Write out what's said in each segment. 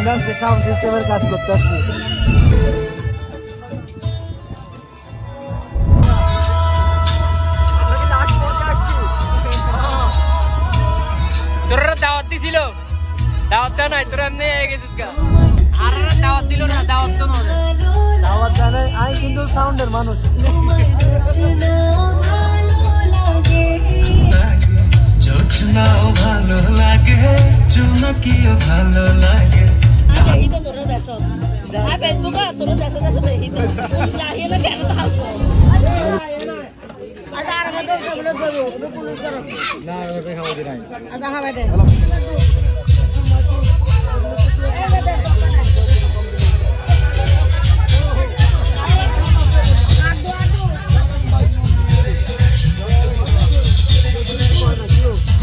আমরা আজকে সাউন্ড সিস্টেমের কাজ করতে আসছি। তোরা দাওয়াত দিছিল, দাওয়াত দেওয়া নাই, তোরা এমনি গেছিস গা। আর দাওয়াত দিল না, দাওয়াত তো না, দাওয়াত জানাই। আমি কিন্তু সাউন্ডের মানুষ। জোছনাও ভালো লাগে, চুমকিও ভালো লাগে। এই তো তোর দেশত আই ফেসবুক তোর দেশত দেখি তো লাহিয়ে না কেন থাকবো আদা আর মত বলে দেবো পুলিশ করো না আমি খাওয়া দি নাই আদা খাবে দে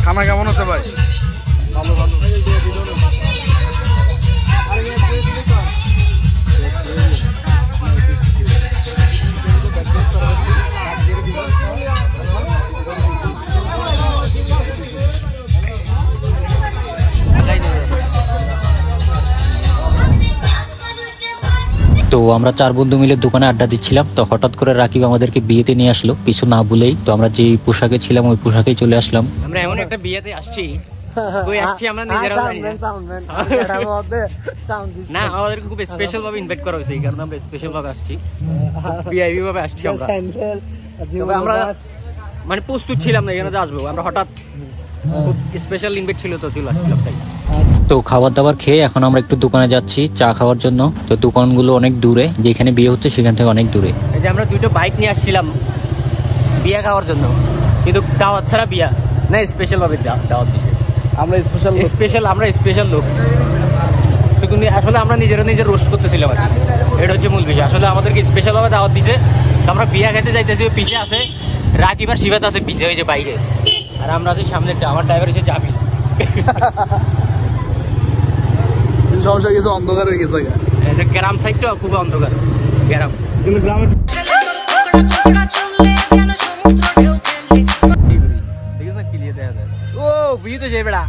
খানা কেমন আছে ভাই? ভালো ভালো। তো আমরা 4 বন্ধু মিলে দোকানে আড্ডা দিচ্ছিলাম, তো হঠাৎ করে রাকিব আমাদেরকে বিয়েতে নিয়ে আসলো কিছু না বলেই। তো আমরা যে পোশাকে ছিলাম ওই পোশাকেই চলে আসলাম। আমরা এমন একটা বিয়েতে আসছি, কই আসছি আমরা নিজেরাও জানি না। না, আমাদের খুব স্পেশাল ভাবে ইনভাইট করা হয়েছে, এই কারণে আমরা স্পেশাল ভাবে আসছি, ভিআইপি ভাবে আসছি আমরা। তবে আমরা মানে প্রস্তুত ছিলাম না এখানে আসবো, আমরা হঠাৎ খুব স্পেশাল ইনভাইট ছিল তো চলে আসলাম তাই। তো খাবার দাবার খেয়ে এখন আমরা একটু দোকানে যাচ্ছি চা খাওয়ার জন্য। তো দোকানগুলো অনেক দূরে, যেখানে বিয়ে হচ্ছে সেখান থেকে অনেক দূরে। এই যে আমরা দুটো বাইক নিয়ে আসছিলাম বিয়ে খাওয়ার জন্য, কিন্তু দাওয়াত ছাড়া বিয়া না, স্পেশাল ভাবে দাওয়াত দিছে। আমরা স্পেশাল আমরা স্পেশাল লোক, শুধু আসলে আমরা নিজেরা নিজের রোস্ট করতেছিলাম, এটা হচ্ছে মূল বিষয়। আসলে আমাদেরকে স্পেশাল ভাবে দাওয়াত দিছে, আমরা বিয়া খেতে যাইতেছি, পিছে আছে রাকিব আর শিবাত আছে পিছে ওই যে বাইরে, আর আমরা আছি সামনে। আমার ড্রাইভার হচ্ছে জামিল। সমস্যা কিছু অন্ধকার হয়ে গেছে, গ্রাম সাইডটা খুব অন্ধকার গ্রাম, কিন্তু গ্রামের ও বিয়ে তো যে বেড়া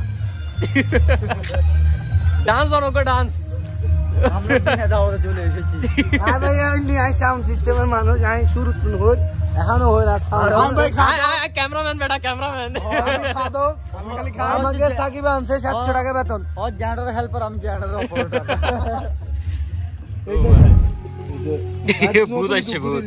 ডান্স অনেক ডান্স। চলে এসেছি সাউন্ড সিস্টেমের মানুষ, আমি শুরু হই এখনো হই না। ক্যামেরাম্যান বেটা, ক্যামেরাম্যান আমাকে সাকিব আনছে 700 টাকা বেতন। और जनरल हेल्पर हम जनरल ऑपरेटर ভূত আসছে ভূত।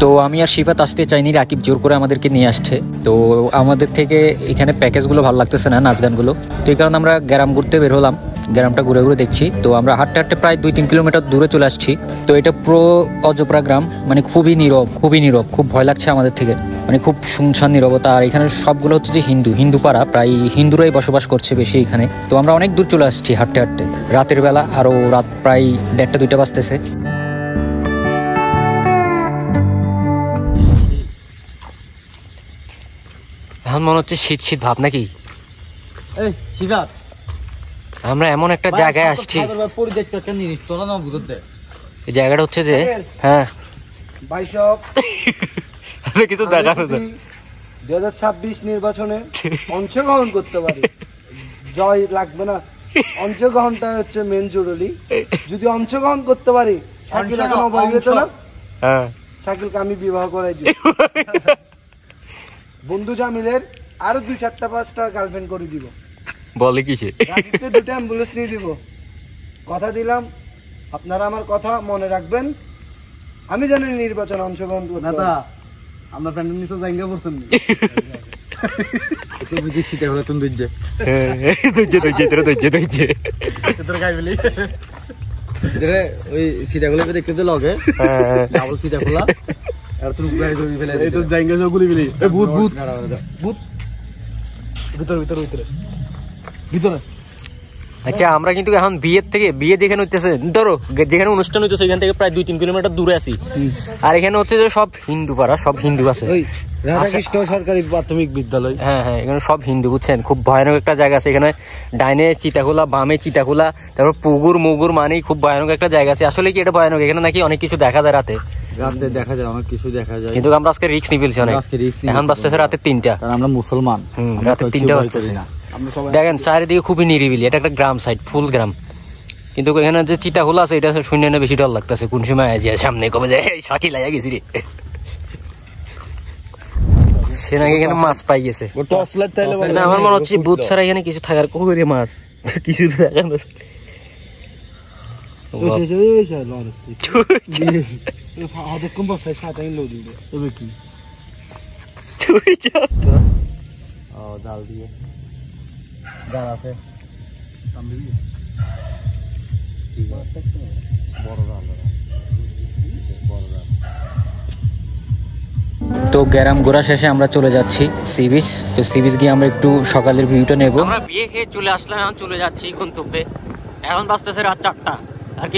তো আমি আর শিফাত আসতে চাইনি, রাকিব জোর করে আমাদেরকে নিয়ে আসছে। তো আমাদের থেকে এখানে প্যাকেজগুলো ভালো লাগতেছে না, নাচ গানগুলো। তো এই কারণে আমরা গ্রাম ঘুরতে বের হলাম, গ্রামটা ঘুরে ঘুরে দেখছি। তো আমরা হাঁটতে হাঁটতে প্রায় 2-3 কিলোমিটার দূরে চলে আসছি। তো এটা পুরো অজপরা গ্রাম, মানে খুবই নীরব, খুবই নীরব, খুব ভয় লাগছে আমাদের থেকে, মানে খুব শুনশান নীরবতা। আর এখানে সবগুলো হচ্ছে যে হিন্দু পাড়া, প্রায় হিন্দুরাই বসবাস করছে বেশি এখানে। তো আমরা অনেক দূর চলে আসছি হাঁটতে হাঁটতে, রাতের বেলা, আরও রাত প্রায় 1:30-2টা বাজতেছে। এখন মনে হচ্ছে শীত শীত ভাব নাকি? আমরা এমন একটা জায়গায় আসছি, এই জায়গাটা হচ্ছে যে হ্যাঁ কিছু দেখা 2026 নির্বাচনে অংশগ্রহণ করতে পারে, জয় লাগবে না, অংশগ্রহণটা হচ্ছে মেন জরুরি। যদি অংশগ্রহণ করতে পারি, শাকিল এখন অবহিত না, শাকিলকে আমি বিবাহ করাই দিব। বন্ধু জামিলের আরো 2-4-5টা গার্লফ্রেন্ড করে দিব। বলে কিসে? রাকিবকে 2টা অ্যাম্বুলেন্স নিয়ে দিব, কথা দিলাম। আপনারা আমার কথা মনে রাখবেন, আমি জানি নির্বাচন অংশগ্রহণ করতে না। আমরা প্যান্ডেল নিচে জায়গা করছেন তো বুঝি সিটা হলো তুমি দুইজে তোর গাই বলি রে ওই সিটাগুলো দেখতে তো লগে ডাবল সিটা খোলা আর তুমি গাই ধরে ফেলে এই তো জায়গা সব গুলি বিলি এ ভূত ভূত ভূত ভিতরে ভিতরে ভিতরে ভিতরে। আচ্ছা, আমরা কিন্তু এখন বিয়ে যেখানে হইতেছে, ধরো যেখানে অনুষ্ঠান হইতেছে সেখান থেকে প্রায় 2-3 কিলোমিটার দূরে আছি। আর এখানে হচ্ছে যে সব হিন্দু পাড়া, সব হিন্দু আছে। রাধাকৃষ্ণ সরকারি প্রাথমিক বিদ্যালয়, হ্যাঁ হ্যাঁ, এখানে সব হিন্দু, বুঝছেন? খুব ভয়ানক একটা জায়গা আছে এখানে, ডাইনে চিতাখোলা, বামে চিতাখোলা, তারপর পুকুর মুগুর, মানেই খুব ভয়ানক একটা জায়গা আছে। আসলে কি এটা ভয়ানক? এখানে নাকি অনেক কিছু দেখা যায় রাতে, দেখা যায় অনেক কিছু দেখা যায়, কিন্তু আমরা আজকে রিস্ক নিয়ে ফেলছি অনেক। এখন বাজতেছে রাতে 3টা, কারণ আমরা মুসলমান, রাতে 3টা বাজতেছে। আমরা সবাই দেখেন চারিদিকে খুবই নিরিবিলি, এটা একটা গ্রাম সাইড, ফুল গ্রাম, কিন্তু এখানে যে চিতাগুলো আছে এটা শুনে না বেশি ডর লাগতেছে, কোন সময় যে সামনে কবে যায় সাকি লাগা গেছি রে, সে নাকি এখানে মাছ পাই গেছে। টর্চ লাইট তাইলে না আমার মনে হচ্ছে বুথ ছাড়া এখানে কিছু থাকার কবে মাছ কিছু দেখা যাচ্ছে। জাল দিয়ে জাল আছে বড় জাল তো গ্যারাম ঘোরা শেষে আমরা চলে যাচ্ছি সি বিচ। তো সি বিচ গিয়ে আমরা একটু সকালের ভিউটা নেব। আমরা বিয়ে খেয়ে চলে আসলাম, এখন চলে যাচ্ছি গন্তব্যে। এখন বাজতেছে রাত 4টা, আর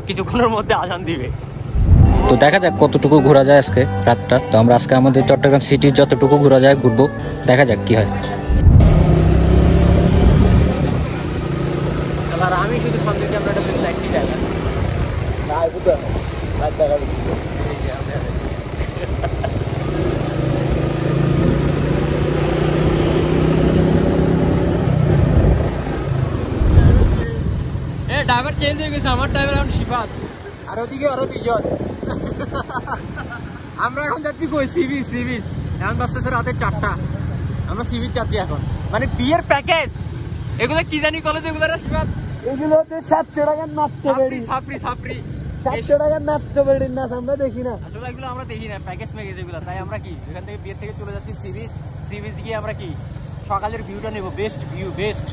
কিছুক্ষণের মধ্যে আজান দিবে। তো দেখা যাক কতটুকু ঘোরা যায় আজকে রাতটা। তো আমরা আজকে আমাদের চট্টগ্রাম সিটির যতটুকু ঘোরা যায় ঘুরবো, দেখা যাক কি হয়। আর আমি শুধু সামনে ক্যামেরাটা যদি লাইটটি দেখা ড্রাইভার চেঞ্জ হয়ে গেছে, আমার ড্রাইভার এখন শিফাত, আর ওদিকে আরো 2 জন। আমরা এখন যাচ্ছি কই? Sea beach. এখন বাজতেছে রাতে 4টা, আমরা সি বিচ যাচ্ছি এখন। মানে বিয়ের প্যাকেজ এগুলো কি জানি কলেজ, এগুলো শিফাত এগুলো 700 টাকার নাট্য বেড়ি, সাপড়ি 700 টাকার নাট্য বেড়ির নাচ আমরা দেখি না। আসলে এগুলো আমরা দেখি না, প্যাকেজ এগুলো। তাই আমরা কি এখান থেকে বিয়ের থেকে চলে যাচ্ছি সি বিচ গিয়ে আমরা কি সকালের ভিউটা নেবো, বেস্ট।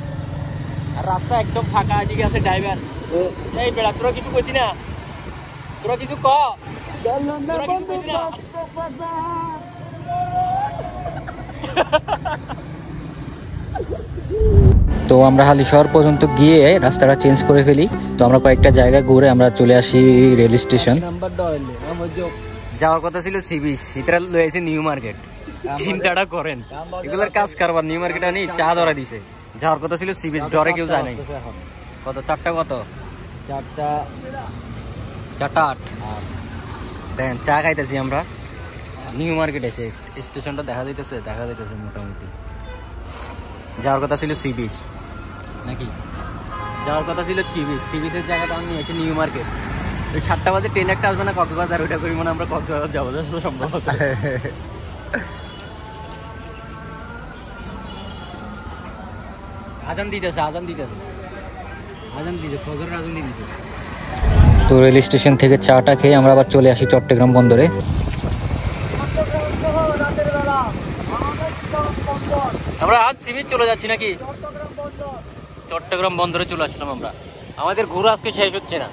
আর রাস্তা একদম ফাঁকা, এদিকে আছে ড্রাইভার। এই বেড়া তোরা কিছু করছি না, তোরা কিছু ক। তো আমরা হালিশহর পর্যন্ত গিয়ে রাস্তাটা চেঞ্জ করে ফেলি। তো আমরা কয়েকটা জায়গায় ঘুরে আমরা চলে আসি রেল স্টেশন। যাওয়ার কথা ছিল সি বিচ, ভিতরে লয়েছে নিউ মার্কেট। চিন্তাটা করেন, এগুলোর কাজ কারবার। নিউ মার্কেট আনি চা ধরা দিছে, যাওয়ার কথা ছিল সি বিচ, ডরে কেউ যায় নাই। কত 4টা কত? 4টা 8। দেখেন চা খাইতেছি আমরা নিউ মার্কেট এসে, স্টেশনটা দেখা যাইতেছে মোটামুটি। যাওয়ার কথা ছিল সি বিচ নাকি, যাওয়ার কথা ছিল সি বিচের জায়গাটা আমি নিয়েছি নিউ মার্কেট। ওই 7টা বাজে ট্রেন একটা আসবে না কক্সবাজার, ওইটা করি মানে আমরা কক্সবাজার যাবো সম্ভবত। আজান দিতেছে ফজরের আজান দিতেছে। তো রেল স্টেশন থেকে চাটা খেয়ে আমরা আবার চলে আসি চট্টগ্রাম বন্দরে। আমরা আজ সি বিচ চলে যাচ্ছি নাকি, চট্টগ্রাম বন্দরে চলে আসলাম আমরা। আমাদের ঘুরে আজকে শেষ হচ্ছে না।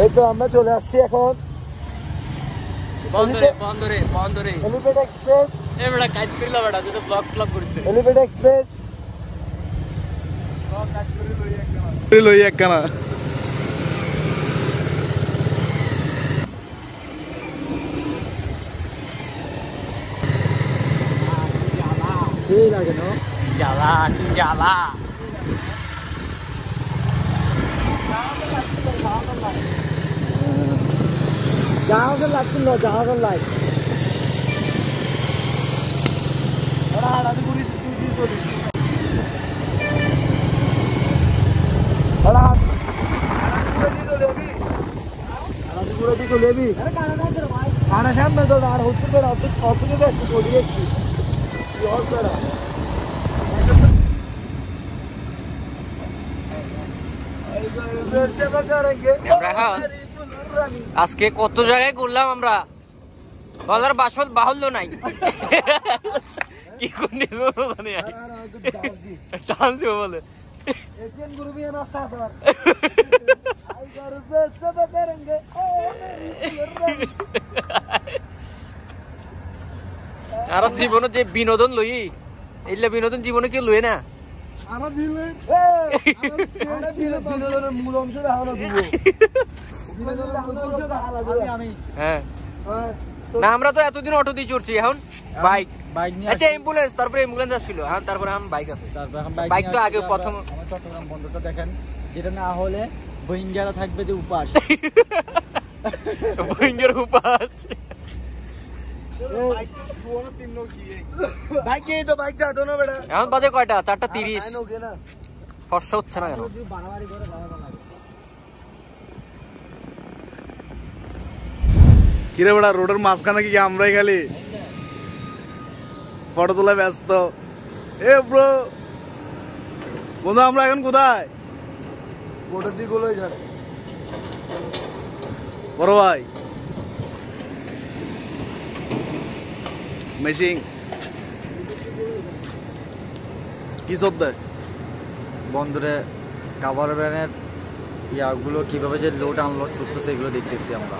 এই তো আমরা চলে আসছি এখন বন্দরে এলিভেট এক্সপ্রেস। এবারে কাজ করিলা বেটা, তুই তো ব্লগ করিস। এলিভেট এক্সপ্রেস লই একখানা এই লাগে না, জ্বালা জাহাজের লাগছিল, জাহাজের লাইট। খানা সামনে তো আর হচ্ছে আজকে কত জায়গায় ঘুরলাম আমরা, বলার বাহুল্য নাই। কি করে বলে আর জীবনে যে বিনোদন লই, এইলা বিনোদন জীবনে কেউ লই না। হ্যাঁ না, আমরা তো এতদিন অটো দিয়ে চড়ছি, এখন বাইক। আচ্ছা অ্যাম্বুলেন্স, তারপরে অ্যাম্বুলেন্স আসছিল, এখন তারপরে এখন বাইক আছে। বাইক তো আগে প্রথম চট্টগ্রাম বন্দরটা দেখেন, যেটা না হলে বহিঙ্গারা থাকবে যে উপাস। বহিঙ্গার উপাস। বাইক কি তো বাইক যাতো না বেটা এখন বাজে কয়টা? 4:30। ফর্সা হচ্ছে না কেন? কিরে বেটা রোডের মাঝখানে কি আমরাই খালি ফটো তোলা ব্যস্ত? এ ব্রো বন্ধু আমরা এখন কোথায়? মোটর দিকে গোল হয়ে যাবে বড় ভাই মেশিং কি চলতে বন্ধুরে কাভার ভ্যানের ইয়াগুলো কিভাবে যে লোড আনলোড করতেছে এগুলো দেখতেছি আমরা।